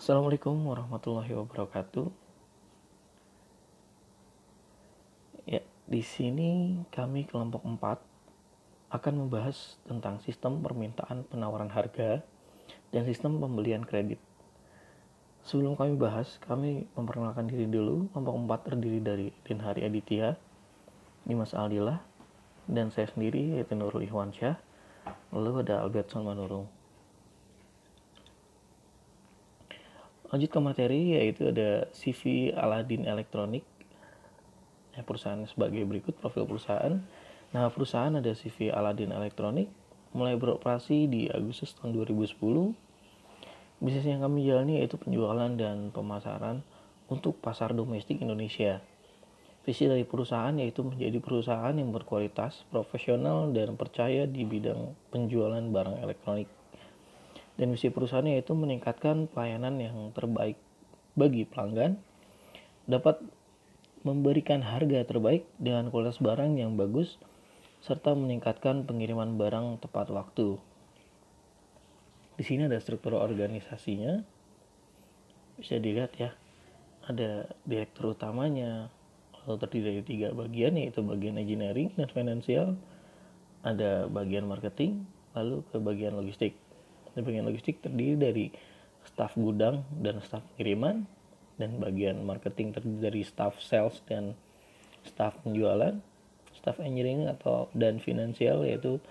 Assalamualaikum warahmatullahi wabarakatuh. Ya, di sini kami kelompok 4 akan membahas tentang sistem permintaan penawaran harga dan sistem pembelian kredit. Sebelum kami bahas, kami memperkenalkan diri dulu. Kelompok 4 terdiri dari Dinhari Aditya, Dimas Aldillah, dan saya sendiri yaitu Nurul Ikhwansyah. Lalu ada Albertson Manurung. Lanjut ke materi, yaitu ada CV Aladin Elektronik. Perusahaan sebagai berikut profil perusahaan. Nah, perusahaan ada CV Aladin Elektronik, mulai beroperasi di Agustus tahun 2010. Bisnis yang kami jalani yaitu penjualan dan pemasaran untuk pasar domestik Indonesia. Visi dari perusahaan yaitu menjadi perusahaan yang berkualitas, profesional, dan percaya di bidang penjualan barang elektronik. Dan visi perusahaan yaitu meningkatkan pelayanan yang terbaik bagi pelanggan, dapat memberikan harga terbaik dengan kualitas barang yang bagus, serta meningkatkan pengiriman barang tepat waktu. Di sini ada struktur organisasinya, bisa dilihat ya. Ada direktur utamanya, lalu terdiri dari 3 bagian, yaitu bagian engineering dan finansial, ada bagian marketing, lalu ke bagian logistik. Di bagian logistik terdiri dari staf gudang dan staf pengiriman, dan bagian marketing terdiri dari staf sales dan staf penjualan. Staf engineering dan finansial yaitu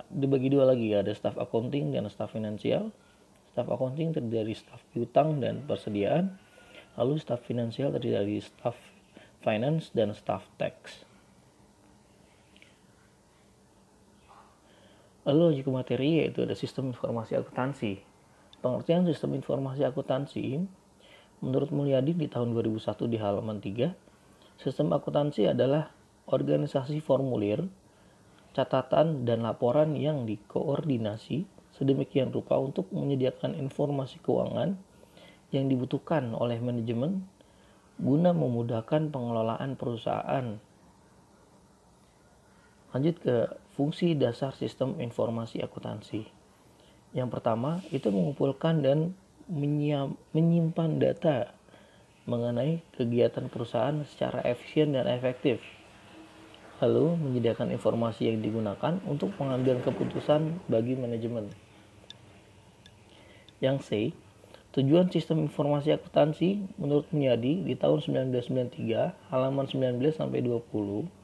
dibagi 2 lagi, ada staf accounting dan staf finansial. Staf accounting terdiri dari staf piutang dan persediaan, lalu staf finansial terdiri dari staf finance dan staf tax. Lalu lanjut ke materi, yaitu ada sistem informasi akuntansi. Pengertian sistem informasi akuntansi menurut Mulyadi di tahun 2001 di halaman 3, sistem akuntansi adalah organisasi formulir, catatan, dan laporan yang dikoordinasi sedemikian rupa untuk menyediakan informasi keuangan yang dibutuhkan oleh manajemen guna memudahkan pengelolaan perusahaan. Lanjut ke fungsi dasar sistem informasi akuntansi. Yang pertama, itu mengumpulkan dan menyimpan data mengenai kegiatan perusahaan secara efisien dan efektif. Lalu menyediakan informasi yang digunakan untuk pengambilan keputusan bagi manajemen. Yang C, tujuan sistem informasi akuntansi menurut Mulyadi di tahun 1993 halaman 19 sampai 20.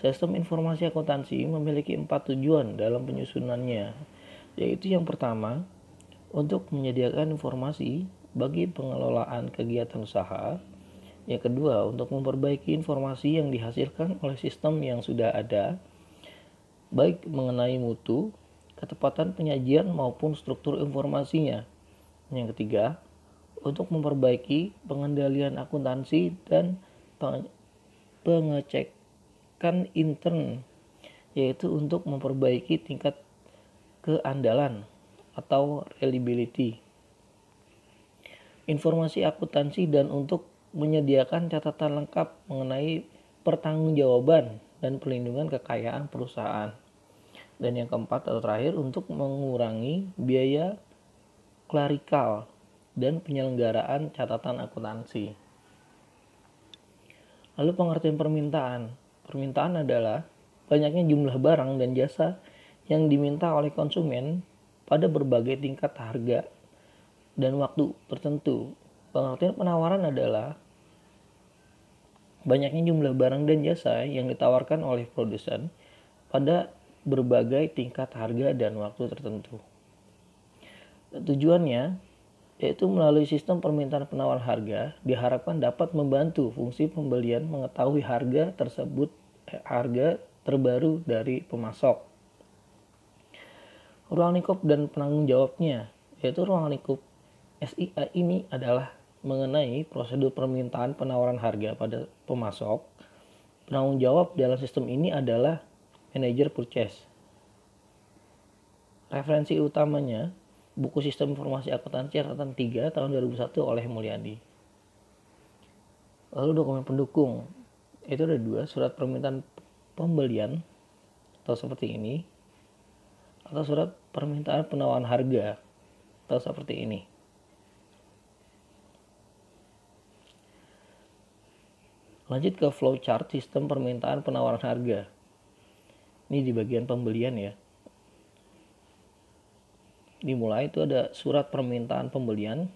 Sistem informasi akuntansi memiliki 4 tujuan dalam penyusunannya, yaitu yang pertama, untuk menyediakan informasi bagi pengelolaan kegiatan usaha. Yang kedua, untuk memperbaiki informasi yang dihasilkan oleh sistem yang sudah ada, baik mengenai mutu, ketepatan penyajian maupun struktur informasinya. Yang ketiga, untuk memperbaiki pengendalian akuntansi dan pengecekan intern, yaitu untuk memperbaiki tingkat keandalan atau reliability informasi akuntansi dan untuk menyediakan catatan lengkap mengenai pertanggungjawaban dan perlindungan kekayaan perusahaan. Dan yang keempat atau terakhir, untuk mengurangi biaya klerikal dan penyelenggaraan catatan akuntansi. Lalu pengertian permintaan. Permintaan adalah banyaknya jumlah barang dan jasa yang diminta oleh konsumen pada berbagai tingkat harga dan waktu tertentu. Pengertian penawaran adalah banyaknya jumlah barang dan jasa yang ditawarkan oleh produsen pada berbagai tingkat harga dan waktu tertentu. Tujuannya yaitu melalui sistem permintaan penawaran harga diharapkan dapat membantu fungsi pembelian mengetahui harga terbaru dari pemasok. Ruang lingkup dan penanggung jawabnya, yaitu ruang lingkup SIA ini adalah mengenai prosedur permintaan penawaran harga pada pemasok. Penanggung jawab dalam sistem ini adalah manajer purchase. Referensi utamanya buku Sistem Informasi Akuntansi catatan 3 tahun 2001 oleh Mulyadi. Lalu dokumen pendukung, itu ada 2, surat permintaan pembelian atau seperti ini, atau surat permintaan penawaran harga atau seperti ini. Lanjut ke flowchart sistem permintaan penawaran harga. Ini di bagian pembelian ya. Dimulai itu ada surat permintaan pembelian.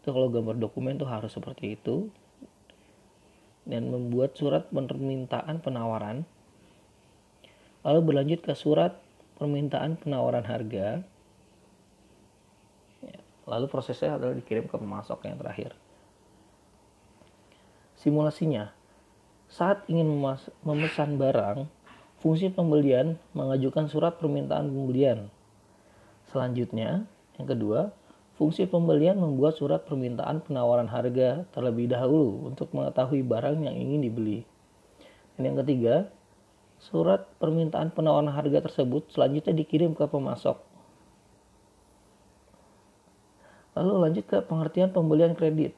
Itu kalau gambar dokumen tuh harus seperti itu. Dan membuat surat permintaan penawaran. Lalu berlanjut ke surat permintaan penawaran harga. Lalu prosesnya adalah dikirim ke pemasok yang terakhir. Simulasinya, saat ingin memesan barang, fungsi pembelian mengajukan surat permintaan pembelian. Selanjutnya, yang kedua, fungsi pembelian membuat surat permintaan penawaran harga terlebih dahulu untuk mengetahui barang yang ingin dibeli. Dan yang ketiga, surat permintaan penawaran harga tersebut selanjutnya dikirim ke pemasok. Lalu lanjut ke pengertian pembelian kredit.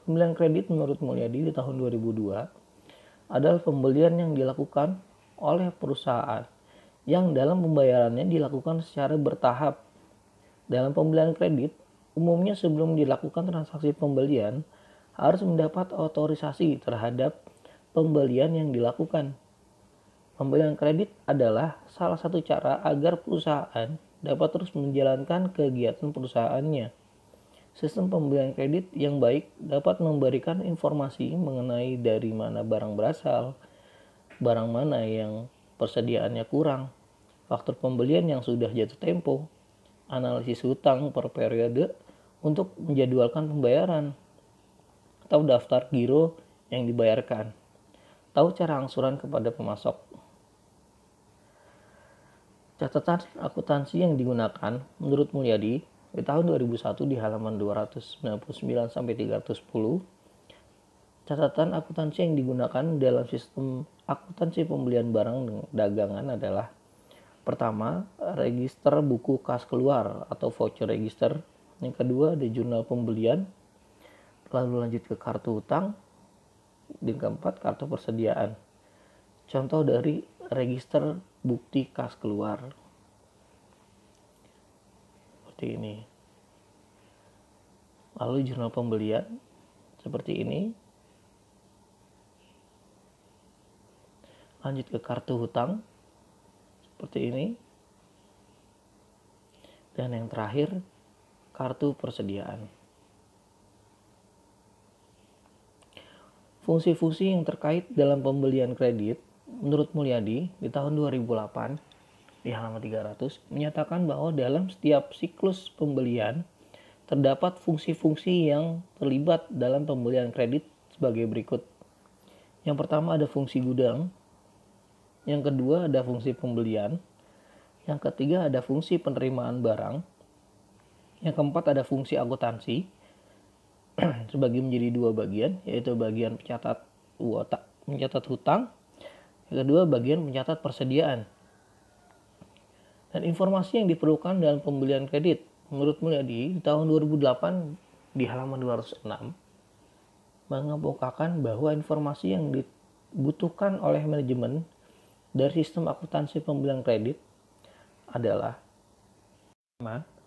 Pembelian kredit menurut Mulyadi di tahun 2002 adalah pembelian yang dilakukan oleh perusahaan yang dalam pembayarannya dilakukan secara bertahap. Dalam pembelian kredit, umumnya sebelum dilakukan transaksi pembelian harus mendapat otorisasi terhadap pembelian yang dilakukan. Pembelian kredit adalah salah satu cara agar perusahaan dapat terus menjalankan kegiatan perusahaannya. Sistem pembelian kredit yang baik dapat memberikan informasi mengenai dari mana barang berasal, barang mana yang persediaannya kurang, faktur pembelian yang sudah jatuh tempo, analisis hutang per periode untuk menjadwalkan pembayaran, atau daftar giro yang dibayarkan, tahu cara angsuran kepada pemasok. Catatan akuntansi yang digunakan menurut Mulyadi di tahun 2001 di halaman 299 sampai 310. Catatan akuntansi yang digunakan dalam sistem akuntansi pembelian barang dagangan adalah: pertama, register buku kas keluar atau voucher register. Yang kedua, ada jurnal pembelian. Lalu lanjut ke kartu hutang. Dan keempat, kartu persediaan. Contoh dari register bukti kas keluar. Seperti ini. Lalu jurnal pembelian seperti ini. Lanjut ke kartu hutang seperti ini. Dan yang terakhir, kartu persediaan. Fungsi-fungsi yang terkait dalam pembelian kredit menurut Mulyadi di tahun 2008 di halaman 300 menyatakan bahwa dalam setiap siklus pembelian terdapat fungsi-fungsi yang terlibat dalam pembelian kredit sebagai berikut. Yang pertama ada fungsi gudang. Yang kedua ada fungsi pembelian. Yang ketiga ada fungsi penerimaan barang. Yang keempat ada fungsi akuntansi sebagi menjadi dua bagian, yaitu bagian mencatat hutang. Yang kedua bagian mencatat persediaan. Dan informasi yang diperlukan dalam pembelian kredit menurut Mulyadi di tahun 2008 di halaman 206 mengemukakan bahwa informasi yang dibutuhkan oleh manajemen dari sistem akuntansi pembelian kredit adalah: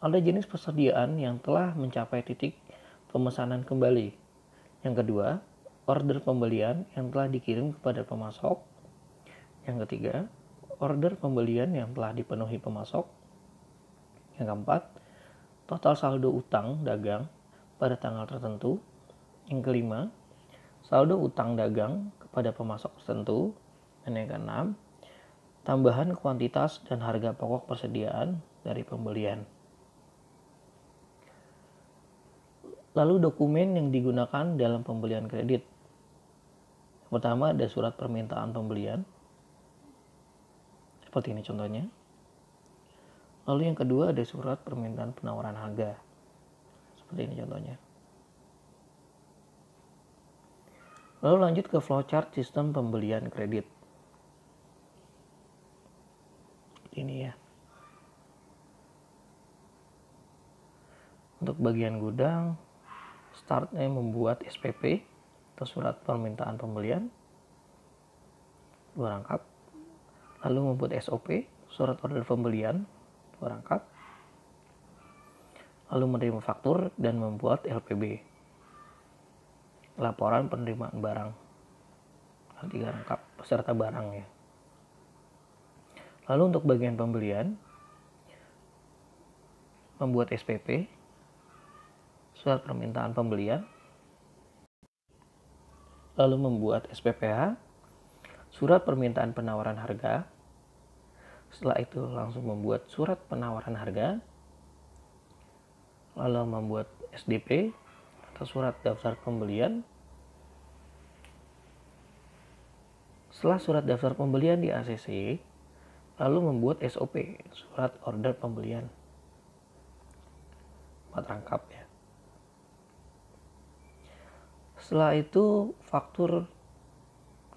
ada jenis persediaan yang telah mencapai titik pemesanan kembali. Yang kedua, order pembelian yang telah dikirim kepada pemasok. Yang ketiga, order pembelian yang telah dipenuhi pemasok. Yang keempat, total saldo utang dagang pada tanggal tertentu. Yang kelima, saldo utang dagang kepada pemasok tertentu. Dan yang keenam, tambahan kuantitas dan harga pokok persediaan dari pembelian. Lalu dokumen yang digunakan dalam pembelian kredit. Pertama ada surat permintaan pembelian. Seperti ini contohnya. Lalu yang kedua ada surat permintaan penawaran harga. Seperti ini contohnya. Lalu lanjut ke flowchart sistem pembelian kredit. Ini ya. Untuk bagian gudang, startnya membuat SPP atau surat permintaan pembelian 2 rangkap. Lalu membuat SOP, surat order pembelian 2 rangkap. Lalu menerima faktur dan membuat LPB. laporan penerimaan barang. Nanti rangkap peserta barang ya. Lalu untuk bagian pembelian, membuat SPP, surat permintaan pembelian, lalu membuat SPPH, surat permintaan penawaran harga. Setelah itu langsung membuat surat penawaran harga, lalu membuat SDP atau surat daftar pembelian. Setelah surat daftar pembelian di ACC, lalu membuat SOP, surat order pembelian. 4 rangkap ya. Setelah itu faktur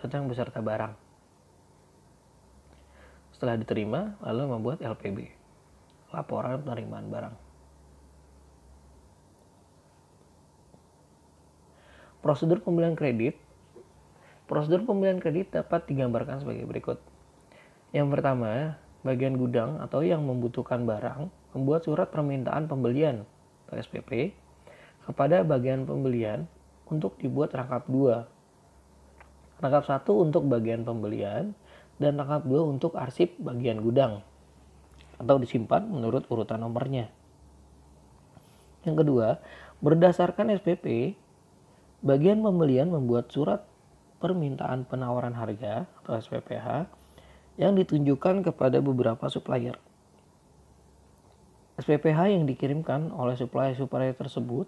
tentang beserta barang. Setelah diterima, lalu membuat LPB, laporan penerimaan barang. Prosedur pembelian kredit. Prosedur pembelian kredit dapat digambarkan sebagai berikut. Yang pertama, bagian gudang atau yang membutuhkan barang membuat surat permintaan pembelian atau SPP kepada bagian pembelian untuk dibuat rangkap 2. Rangkap 1 untuk bagian pembelian dan rangkap 2 untuk arsip bagian gudang atau disimpan menurut urutan nomornya. Yang kedua, berdasarkan SPP, bagian pembelian membuat surat permintaan penawaran harga atau SPPH yang ditunjukkan kepada beberapa supplier. SPPH yang dikirimkan oleh supplier tersebut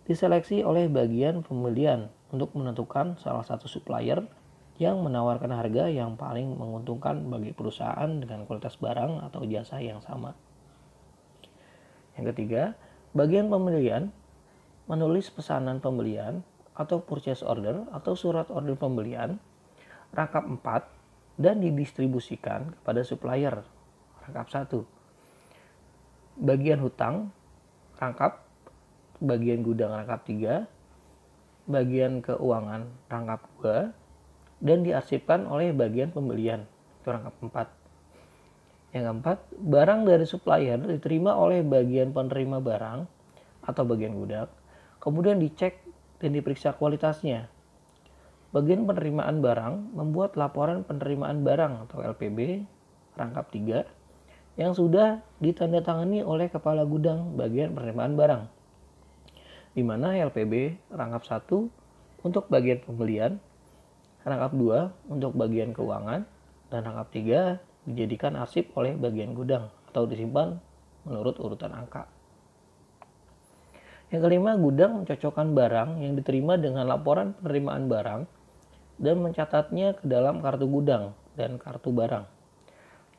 diseleksi oleh bagian pembelian untuk menentukan salah satu supplier yang menawarkan harga yang paling menguntungkan bagi perusahaan dengan kualitas barang atau jasa yang sama. Yang ketiga, bagian pembelian menulis pesanan pembelian atau purchase order atau surat order pembelian rangkap 4 dan didistribusikan kepada supplier rangkap 1. Bagian hutang rangkap, bagian gudang rangkap 3, bagian keuangan rangkap 2, dan diarsipkan oleh bagian pembelian, itu rangkap 4. Yang keempat, barang dari supplier diterima oleh bagian penerima barang atau bagian gudang, kemudian dicek dan diperiksa kualitasnya. Bagian penerimaan barang membuat laporan penerimaan barang atau LPB rangkap 3 yang sudah ditandatangani oleh kepala gudang bagian penerimaan barang, di mana LPB rangkap 1 untuk bagian pembelian, rangkap 2 untuk bagian keuangan, dan rangkap 3 dijadikan arsip oleh bagian gudang atau disimpan menurut urutan angka. Yang kelima, gudang mencocokkan barang yang diterima dengan laporan penerimaan barang dan mencatatnya ke dalam kartu gudang dan kartu barang.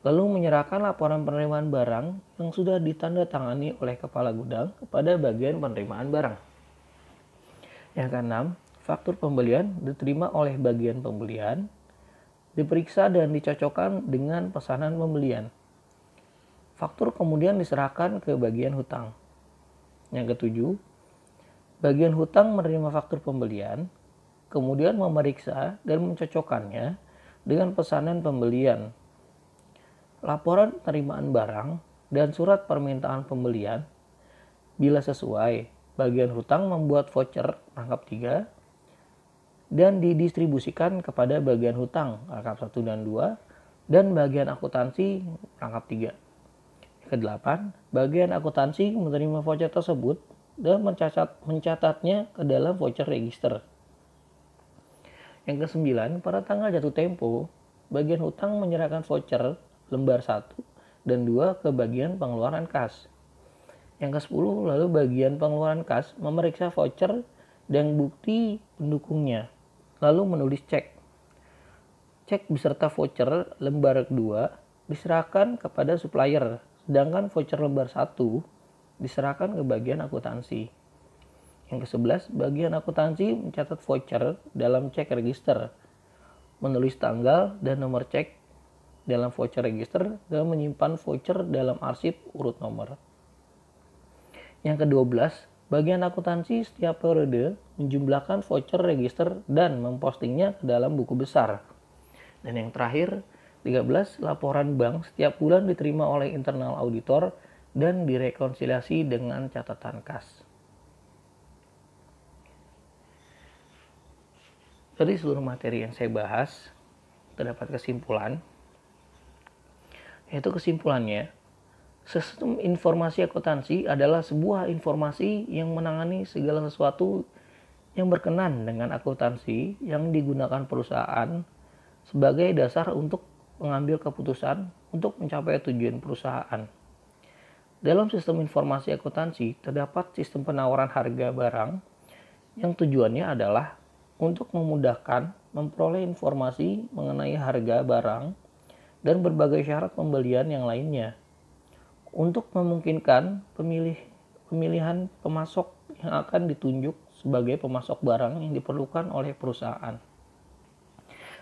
Lalu menyerahkan laporan penerimaan barang yang sudah ditandatangani oleh kepala gudang kepada bagian penerimaan barang. Yang keenam, faktur pembelian diterima oleh bagian pembelian, diperiksa dan dicocokkan dengan pesanan pembelian. Faktur kemudian diserahkan ke bagian hutang. Yang ketujuh, bagian hutang menerima faktur pembelian, kemudian memeriksa dan mencocokkannya dengan pesanan pembelian. Laporan penerimaan barang dan surat permintaan pembelian, bila sesuai, bagian hutang membuat voucher rangkap 3 dan didistribusikan kepada bagian hutang rangkap 1 dan 2 dan bagian akuntansi rangkap 3. Kedelapan, bagian akuntansi menerima voucher tersebut dan mencatatnya ke dalam voucher register. Yang kesembilan, pada tanggal jatuh tempo, bagian hutang menyerahkan voucher lembar 1 dan 2 ke bagian pengeluaran kas. Yang ke-10, lalu bagian pengeluaran kas memeriksa voucher dan bukti pendukungnya, lalu menulis cek. Cek beserta voucher lembar 2 diserahkan kepada supplier, sedangkan voucher lembar 1 diserahkan ke bagian akuntansi. Yang ke-11, bagian akuntansi mencatat voucher dalam cek register, menulis tanggal dan nomor cek dalam voucher register, dan menyimpan voucher dalam arsip urut nomor. Yang ke-12, bagian akuntansi setiap periode menjumlahkan voucher register dan mempostingnya ke dalam buku besar. Dan yang terakhir, 13, laporan bank setiap bulan diterima oleh internal auditor dan direkonsiliasi dengan catatan kas. Dari seluruh materi yang saya bahas, terdapat kesimpulan, yaitu kesimpulannya, sistem informasi akuntansi adalah sebuah informasi yang menangani segala sesuatu yang berkenan dengan akuntansi yang digunakan perusahaan sebagai dasar untuk mengambil keputusan untuk mencapai tujuan perusahaan. Dalam sistem informasi akuntansi terdapat sistem penawaran harga barang yang tujuannya adalah untuk memudahkan memperoleh informasi mengenai harga barang dan berbagai syarat pembelian yang lainnya untuk memungkinkan pemilihan pemasok yang akan ditunjuk sebagai pemasok barang yang diperlukan oleh perusahaan.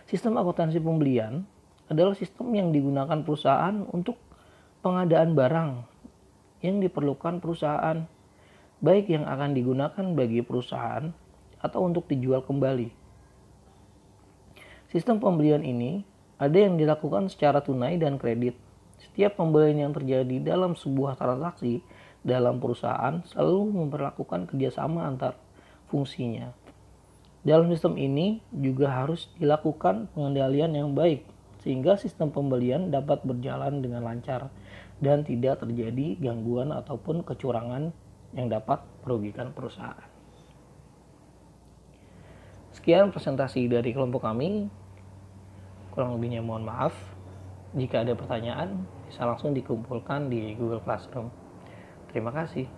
Sistem akuntansi pembelian adalah sistem yang digunakan perusahaan untuk pengadaan barang yang diperlukan perusahaan, baik yang akan digunakan bagi perusahaan atau untuk dijual kembali. Sistem pembelian ini ada yang dilakukan secara tunai dan kredit. Setiap pembelian yang terjadi dalam sebuah transaksi dalam perusahaan selalu memperlakukan kerjasama antar fungsinya. Dalam sistem ini juga harus dilakukan pengendalian yang baik sehingga sistem pembelian dapat berjalan dengan lancar dan tidak terjadi gangguan ataupun kecurangan yang dapat merugikan perusahaan. Sekian presentasi dari kelompok kami. Kurang lebihnya mohon maaf. Jika ada pertanyaan, bisa langsung dikumpulkan di Google Classroom. Terima kasih.